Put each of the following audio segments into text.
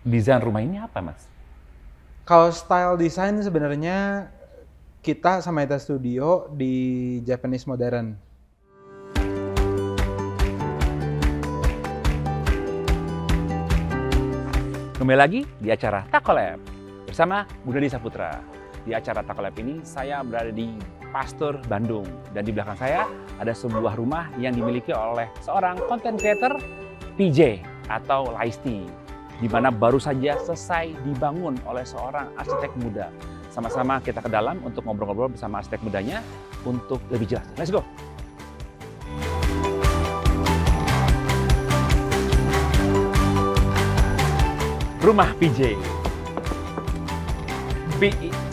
desain rumah ini apa, Mas? Kalau style design sebenarnya kita sama Ita Studio di Japanese Modern. Kembali lagi di acara Takolab bersama Budadi Saputra. Di acara Takolab ini saya berada di Pasteur, Bandung, dan di belakang saya ada sebuah rumah yang dimiliki oleh seorang content creator PJ atau Laisti, di mana baru saja selesai dibangun oleh seorang arsitek muda. Sama-sama kita ke dalam untuk ngobrol-ngobrol bersama arsitek mudanya untuk lebih jelas. Let's go! Rumah PJ.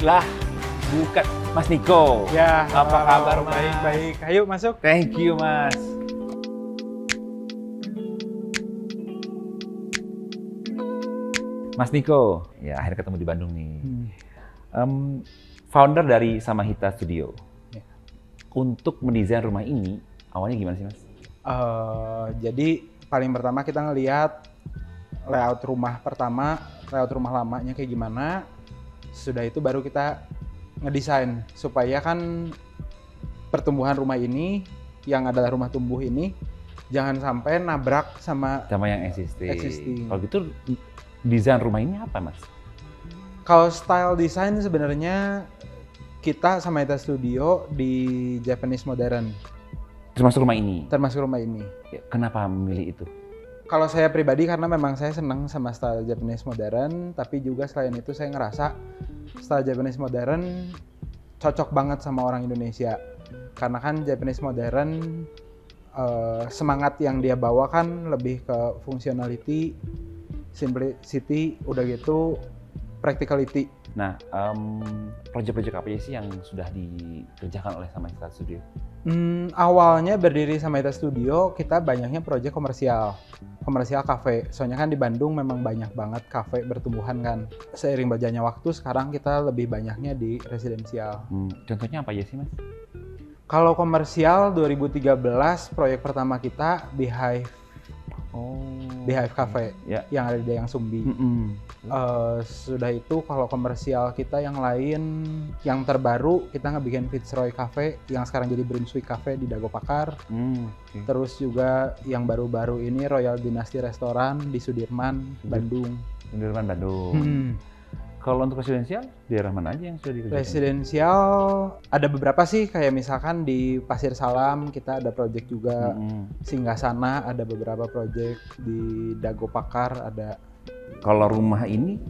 Lah, bukan Mas Niko. Ya, Apa kabar, Mas? Baik-baik. Ayo masuk. Thank you, Mas. Mas Niko, ya akhirnya ketemu di Bandung nih. Founder dari Samahita Studio. Ya. Untuk mendesain rumah ini, awalnya gimana sih, Mas? Jadi paling pertama kita ngelihat layout rumah pertama, layout rumah lamanya kayak gimana. Sudah itu baru kita ngedesain supaya kan pertumbuhan rumah ini yang adalah rumah tumbuh ini jangan sampai nabrak sama Yang existing. Existing. Kalau gitu desain rumah ini apa, Mas? Kalau style design sebenarnya kita sama Ita Studio di Japanese Modern. Termasuk rumah ini. Termasuk rumah ini. Kenapa memilih itu? Kalau saya pribadi karena memang saya senang sama style Japanese Modern, tapi juga selain itu saya ngerasa style Japanese Modern cocok banget sama orang Indonesia. Karena kan Japanese Modern semangat yang dia bawa kan lebih ke functionality, simplicity, udah gitu practicality. Nah, proyek-proyek apa aja sih yang sudah dikerjakan oleh Samahita Studio? Awalnya berdiri Samahita Studio, kita banyaknya proyek komersial kafe. Soalnya kan di Bandung memang banyak banget kafe bertumbuhan kan. Seiring berjalannya waktu, sekarang kita lebih banyaknya di residensial. Contohnya apa aja sih, Mas? Kalau komersial 2013 proyek pertama kita Beehive Cafe yang ada di Dayang Sumbi. Sudah itu kalau komersial kita yang lain, yang terbaru kita ngebikin Fitzroy Cafe yang sekarang jadi Brunswick Cafe di Dago Pakar. Terus juga yang baru-baru ini Royal Dynasty Restoran di Sudirman, Bandung. Kalau untuk residensial, daerah mana aja yang sudah dikerjakan? Residensial ada beberapa sih, kayak misalkan di Pasir Salam kita ada project juga, Singgasana ada beberapa project, di Dago Pakar ada. Kalau rumah ini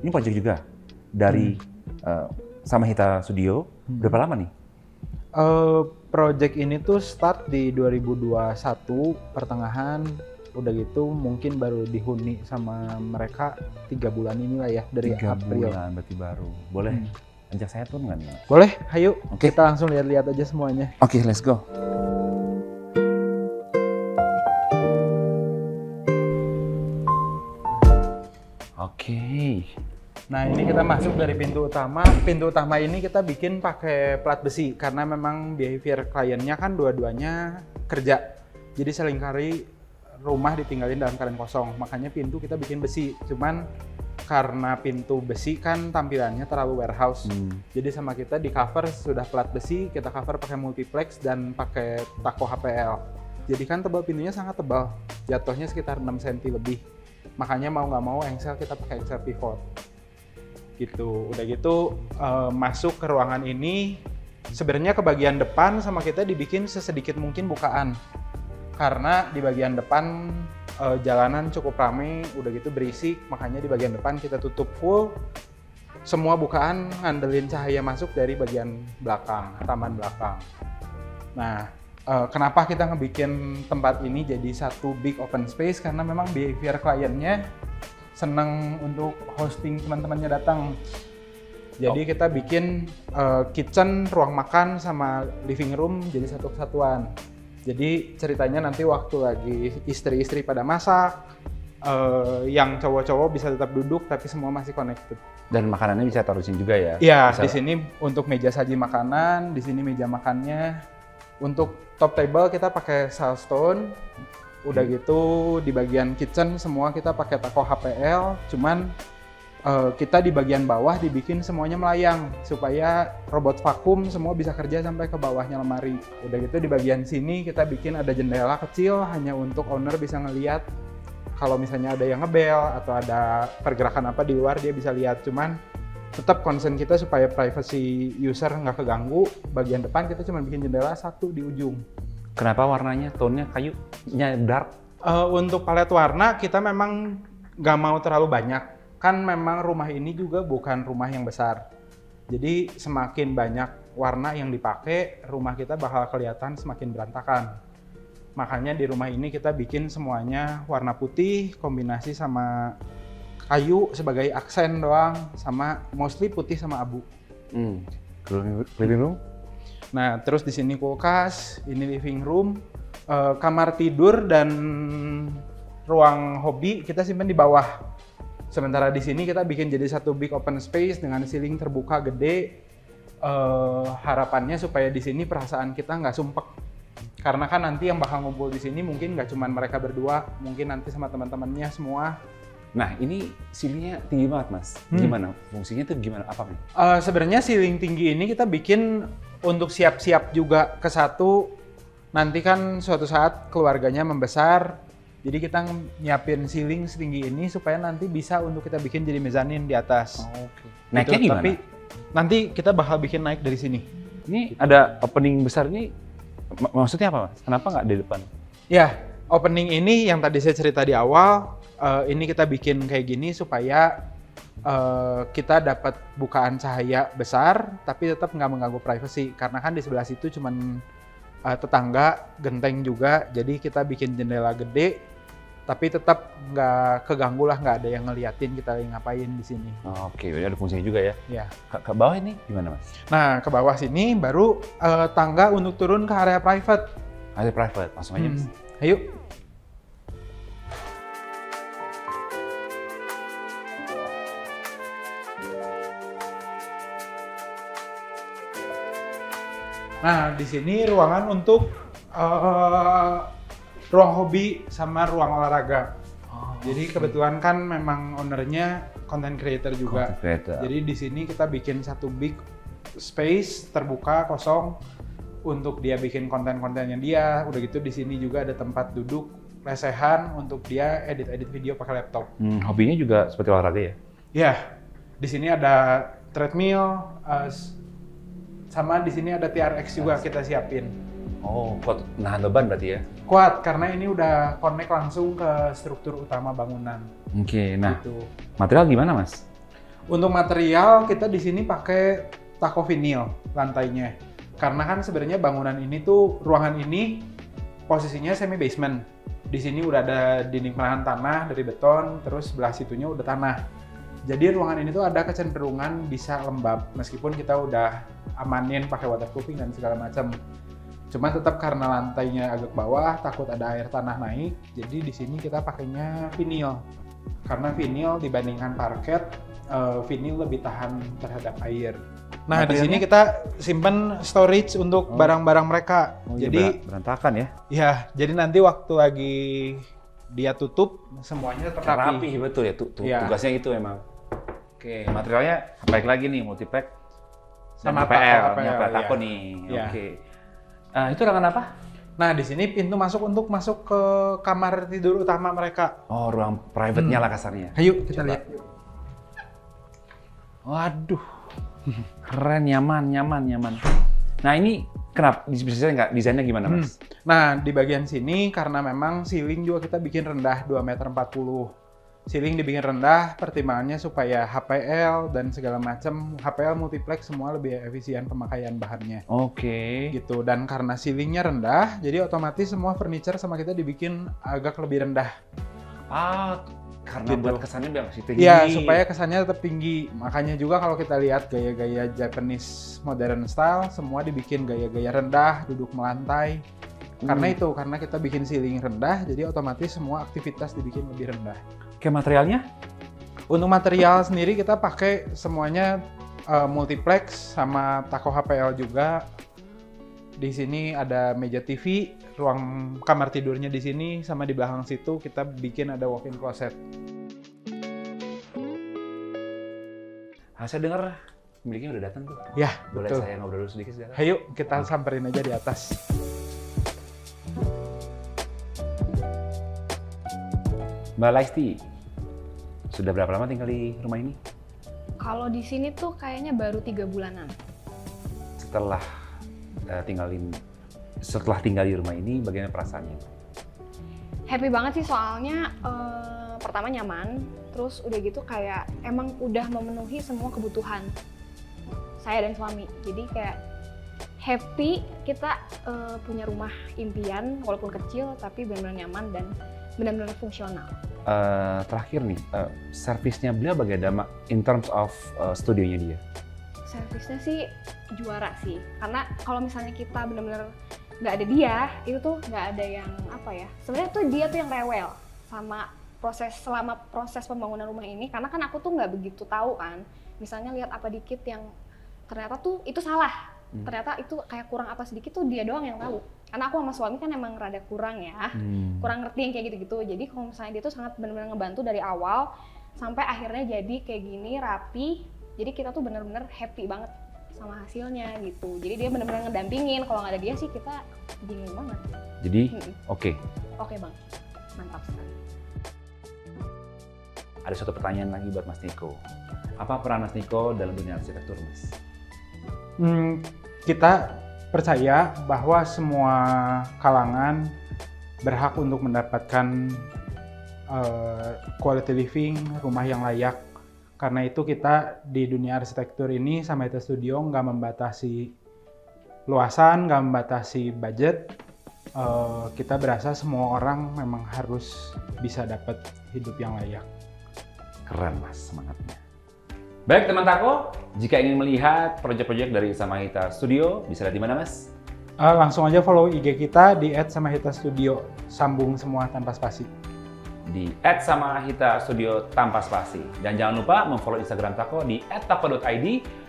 project juga dari Samahita Studio, berapa lama nih? Project ini tuh start di 2021 pertengahan. Udah gitu mungkin baru dihuni sama mereka 3 bulan inilah ya, dari April. 3 bulan berarti baru. Boleh ajak saya turun nggak nih? Boleh, ayo. Kita langsung lihat-lihat aja semuanya. Oke, let's go. Oke. Nah, ini kita masuk dari pintu utama. Pintu utama ini kita bikin pakai plat besi karena memang behavior kliennya kan dua-duanya kerja. Jadi seringkali rumah ditinggalin dalam keadaan kosong, makanya pintu kita bikin besi. Cuman karena pintu besi kan tampilannya terlalu warehouse, jadi sama kita di cover sudah plat besi, kita cover pakai multiplex dan pakai tako HPL. Jadi kan tebal pintunya sangat tebal, jatuhnya sekitar 6 cm lebih. Makanya mau nggak mau engsel kita pakai engsel pivot. Gitu. Udah gitu masuk ke ruangan ini, sebenarnya ke bagian depan sama kita dibikin sesedikit mungkin bukaan. Karena di bagian depan jalanan cukup ramai, udah gitu berisik, makanya di bagian depan kita tutup full. Semua bukaan ngandelin cahaya masuk dari bagian belakang, taman belakang. Nah, kenapa kita ngebikin tempat ini jadi satu big open space? Karena memang behavior kliennya seneng untuk hosting teman-temannya datang. Jadi kita bikin kitchen, ruang makan, sama living room jadi satu kesatuan. Jadi ceritanya nanti waktu lagi istri-istri pada masak, yang cowok-cowok bisa tetap duduk tapi semua masih connected. Dan makanannya bisa taruh sini juga ya? Iya, di sini untuk meja saji makanan, di sini meja makannya. Untuk top table kita pakai Salstone, Udah gitu di bagian kitchen semua kita pakai tako HPL, cuman kita di bagian bawah dibikin semuanya melayang supaya robot vakum semua bisa kerja sampai ke bawahnya lemari. Udah gitu di bagian sini kita bikin ada jendela kecil hanya untuk owner bisa ngelihat kalau misalnya ada yang ngebel atau ada pergerakan apa di luar dia bisa lihat. Cuman tetap concern kita supaya privacy user nggak keganggu. Bagian depan kita cuma bikin jendela satu di ujung. Kenapa warnanya, tone-nya kayunya dark? Untuk palet warna kita memang nggak mau terlalu banyak. Kan memang rumah ini juga bukan rumah yang besar. Jadi semakin banyak warna yang dipakai, rumah kita bakal kelihatan semakin berantakan. Makanya di rumah ini kita bikin semuanya warna putih, kombinasi sama kayu sebagai aksen doang, sama mostly putih sama abu. Living room? Nah, terus di sini kulkas, ini living room, kamar tidur dan ruang hobi kita simpan di bawah. Sementara di sini kita bikin jadi satu big open space dengan ceiling terbuka gede. Harapannya supaya di sini perasaan kita nggak sumpek. Karena kan nanti yang bakal ngumpul di sini mungkin nggak cuma mereka berdua, mungkin nanti sama teman-temannya semua. Nah, ini ceilingnya tinggi banget, Mas. Gimana? Fungsinya tuh gimana? Apa nih? Sebenarnya ceiling tinggi ini kita bikin untuk siap-siap juga ke satu. Nanti kan suatu saat keluarganya membesar. Jadi kita nyiapin ceiling setinggi ini supaya nanti bisa untuk kita bikin jadi mezanin di atas. Oke. Naiknya gimana? Tapi nanti kita bakal bikin naik dari sini. Ini ada opening besar ini, maksudnya apa, Mas? Kenapa nggak di depan? Ya, opening ini yang tadi saya cerita di awal, ini kita bikin kayak gini supaya kita dapat bukaan cahaya besar, tapi tetap nggak mengganggu privacy. Karena kan di sebelah situ cuman tetangga, genteng juga, jadi kita bikin jendela gede, tapi tetap nggak keganggu lah, nggak ada yang ngeliatin kita lagi ngapain di sini. Oke, jadi ada fungsinya juga ya. Ya. Ke bawah ini gimana, Mas? Nah, ke bawah sini baru tangga untuk turun ke area private. Area private, langsung aja, Mas. Ayo. Nah, di sini ruangan untuk ruang hobi sama ruang olahraga. Jadi kebetulan kan memang ownernya content creator juga. Jadi di sini kita bikin satu big space terbuka kosong untuk dia bikin konten-kontennya dia. Udah gitu di sini juga ada tempat duduk lesehan untuk dia edit-edit video pakai laptop. Hobinya juga seperti olahraga ya? Ya, di sini ada treadmill, sama di sini ada TRX juga kita siapin. Oh, kuat nahan beban berarti ya? Kuat, karena ini udah connect langsung ke struktur utama bangunan. Oke, nah Gitu. material gimana, Mas? Untuk material kita di sini pakai tako vinil lantainya. Karena kan sebenarnya bangunan ini tuh, ruangan ini posisinya semi basement. Di sini udah ada dinding penahan tanah dari beton, terus sebelah situnya udah tanah. Jadi ruangan ini tuh ada kecenderungan bisa lembab, meskipun kita udah amanin pakai waterproofing dan segala macam. Cuma tetap karena lantainya agak bawah, takut ada air tanah naik, jadi di sini kita pakainya vinil. Karena vinil dibandingkan parket, vinil lebih tahan terhadap air. Nah, di sini kita simpen storage untuk barang-barang mereka. Jadi berantakan ya? Ya, jadi nanti waktu lagi dia tutup, semuanya tetap Rapi, betul ya, Ya. tugasnya itu emang. Oke, materialnya baik lagi nih, multipack Sama PL, tako, nih. Ya. Oke. Itu ruangan apa? Nah, di sini pintu masuk untuk masuk ke kamar tidur utama mereka. Oh, ruang private-nya lah kasarnya. Ayo kita lihat. Waduh, keren, nyaman. Nah ini kenapa? Bisa nggak desainnya gimana, Mas? Nah, di bagian sini karena memang ceiling juga kita bikin rendah 2,40 meter. Ceiling dibikin rendah, pertimbangannya supaya HPL dan segala macam, HPL multiplex semua lebih efisien pemakaian bahannya. Oke. Gitu, dan karena ceilingnya rendah, jadi otomatis semua furniture sama kita dibikin agak lebih rendah. Karena Gitu. buat kesannya biar masih tinggi. Iya, supaya kesannya tetap tinggi. Makanya juga kalau kita lihat gaya-gaya Japanese modern style, semua dibikin gaya-gaya rendah, duduk melantai. Karena itu, karena kita bikin ceiling rendah, jadi otomatis semua aktivitas dibikin lebih rendah. Oke, materialnya? Untuk material sendiri kita pakai semuanya multiplex sama tako HPL juga. Di sini ada meja TV, ruang kamar tidurnya di sini, sama di belakang situ kita bikin ada walk-in closet. Saya dengar pemiliknya udah datang tuh. Ya, Boleh betul. saya ngobrol dulu sedikit sekarang? Ayo kita samperin aja di atas. Mbak Laisti, sudah berapa lama tinggal di rumah ini? Kalau di sini tuh kayaknya baru 3 bulanan. Setelah tinggal di rumah ini, bagaimana perasaannya? Happy banget sih soalnya pertama nyaman, terus udah gitu kayak emang udah memenuhi semua kebutuhan saya dan suami. Jadi kayak happy kita punya rumah impian walaupun kecil tapi benar-benar nyaman dan benar-benar fungsional. Terakhir nih, servisnya beliau bagaimana in terms of studionya dia? Servisnya sih juara sih, karena kalau misalnya kita benar-benar nggak ada dia, itu tuh nggak ada yang apa ya. Sebenarnya tuh dia tuh yang rewel sama selama proses pembangunan rumah ini, karena kan aku tuh nggak begitu tahu kan. Misalnya lihat apa dikit yang ternyata tuh itu salah, ternyata itu kayak kurang apa sedikit tuh dia doang yang tahu. Karena aku sama suami kan emang rada kurang ya, kurang ngerti yang kayak gitu-gitu. Jadi kalau misalnya dia tuh sangat benar-benar ngebantu dari awal sampai akhirnya jadi kayak gini rapi. Jadi kita tuh benar-benar happy banget sama hasilnya gitu. Jadi dia benar-benar ngedampingin. Kalau nggak ada dia sih kita bingung banget. Jadi oke. Oke bang, mantap sekali. Ada satu pertanyaan lagi buat Mas Niko. Apa peran Mas Niko dalam dunia arsitektur, Mas? Kita percaya bahwa semua kalangan berhak untuk mendapatkan quality living, rumah yang layak. Karena itu kita di dunia arsitektur ini sama Hita Studio nggak membatasi luasan, nggak membatasi budget. Kita berasa semua orang memang harus bisa dapat hidup yang layak. Keren Mas semangatnya. Baik teman Tako, jika ingin melihat proyek-proyek dari Samahita Studio, bisa lihat di mana Mas? Langsung aja follow IG kita di @samahita_studio, sambung semua tanpa spasi. Di @samahita_studio tanpa spasi. Dan jangan lupa memfollow Instagram Tako di @tako.id,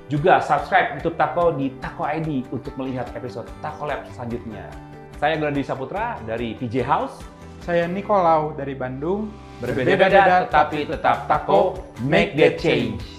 juga subscribe YouTube Tako di Tako.id untuk melihat episode Tako Lab selanjutnya. Saya Gladi Saputra dari PJ House. Saya Nikolau dari Bandung. Berbeda-beda tetapi tetap Tako, make that change.